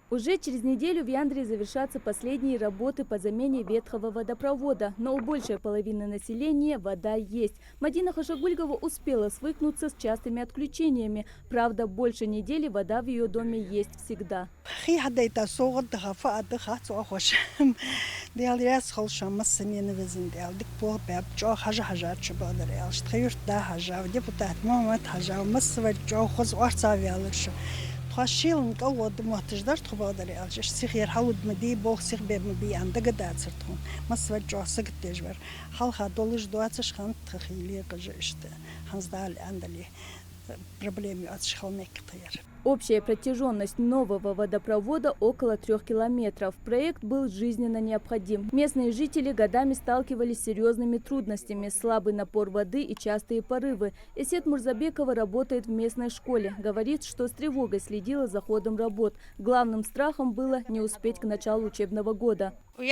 Уже через неделю в Яндре завершатся последние работы по замене ветхого водопровода. Но у большей половины населения вода есть. Мадина Хашагульгова успела свыкнуться с частыми отключениями. Правда, больше недели вода в ее доме есть всегда. Хашилн кого дматыждар тхобадар ялжиш сихер халуд мди бог сих беб мби анда гадацертхун масва джосак тежвер халха долыш дуацыш хан тхили кажеште ханздали андали проблемы отшхалнек тер. Общая протяженность нового водопровода около 3 километров. Проект был жизненно необходим. Местные жители годами сталкивались с серьезными трудностями, слабый напор воды и частые порывы. Эсет Мурзабекова работает в местной школе. Говорит, что с тревогой следила за ходом работ. Главным страхом было не успеть к началу учебного года. В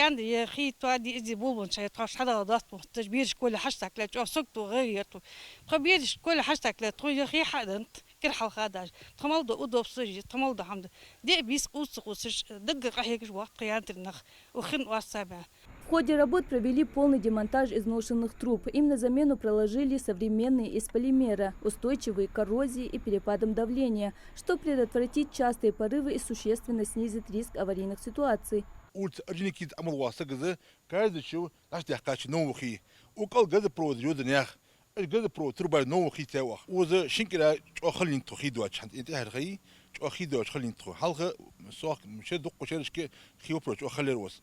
ходе работ провели полный демонтаж изношенных труб. Им на замену проложили современные из полимера, устойчивые к коррозии и перепадам давления, чтобы предотвратить частые порывы и существенно снизить риск аварийных ситуаций. الجزء برو تربى نو خيتا واخ وذا شنكلا خلين تخيدوا عشان انت هرخي خيدوا خلين تخو حلقه سواق مش دق شرشك خيو برو خلي روس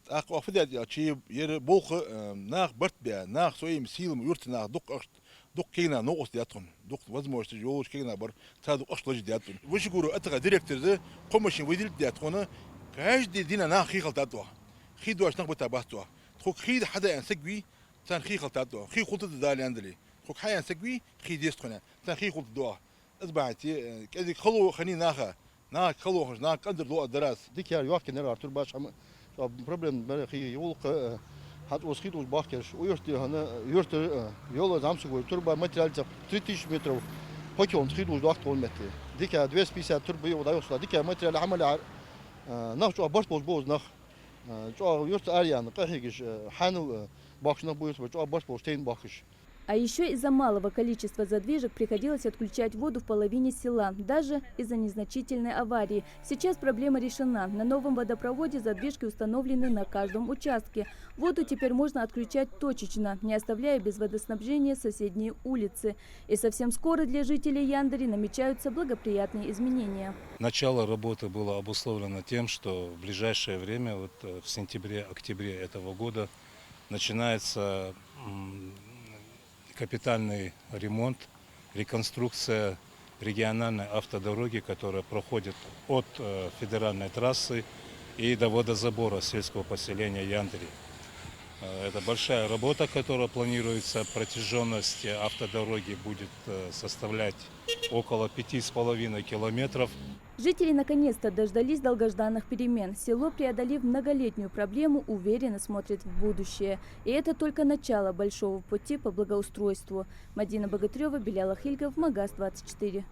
اق وفدات يا شي ير بوخ ناخ برت بيا ناخ سوي مسيل يرت ناخ دق كينا نوقس دياتهم دق وزموش جوش كينا بر تادو اصلج دياتهم وش يقولوا اتغا ديريكتور ذا قمشين ويدل دياتونه كاش دي دينا ناخ خي خلطاتوا خيدوا اش نقبتا باستوا تخو خيد حدا انسقبي تان خي خلطاتوا خي خلطت دالي عندلي خوك حيان سقبي خي ديستخنا تان خي خلط دوا ازبعتي كذي خلو خني ناخا ناك خلو خش ناك قدر دو الدراس ديك يا واحد كنا ارتور باش هم بروبلم برخي يولق هات وسخيت وباكش ويرتي هنا يرتي يولو زامسو تربا ماتريال 3000 متر هوكيون تخيد وضغط متر ديك 250 تربي ودا يوصل ديك ماتريال عمل ناخ بوش بوز ناخ جو يرت اريان قهيش حانو باكش نبويت جو بوش تين باكش. А еще из-за малого количества задвижек приходилось отключать воду в половине села, даже из-за незначительной аварии. Сейчас проблема решена. На новом водопроводе задвижки установлены на каждом участке. Воду теперь можно отключать точечно, не оставляя без водоснабжения соседние улицы. И совсем скоро для жителей Яндари намечаются благоприятные изменения. Начало работы было обусловлено тем, что в ближайшее время, вот в сентябре-октябре этого года, начинается капитальный ремонт, реконструкция региональной автодороги, которая проходит от федеральной трассы и до водозабора сельского поселения Яндри. Это большая работа, которая планируется. Протяженность автодороги будет составлять около 5,5 километров. Жители наконец-то дождались долгожданных перемен. Село, преодолев многолетнюю проблему, уверенно смотрит в будущее. И это только начало большого пути по благоустройству. Мадина Богатырева, Белял Ахильгов, Магаз 24.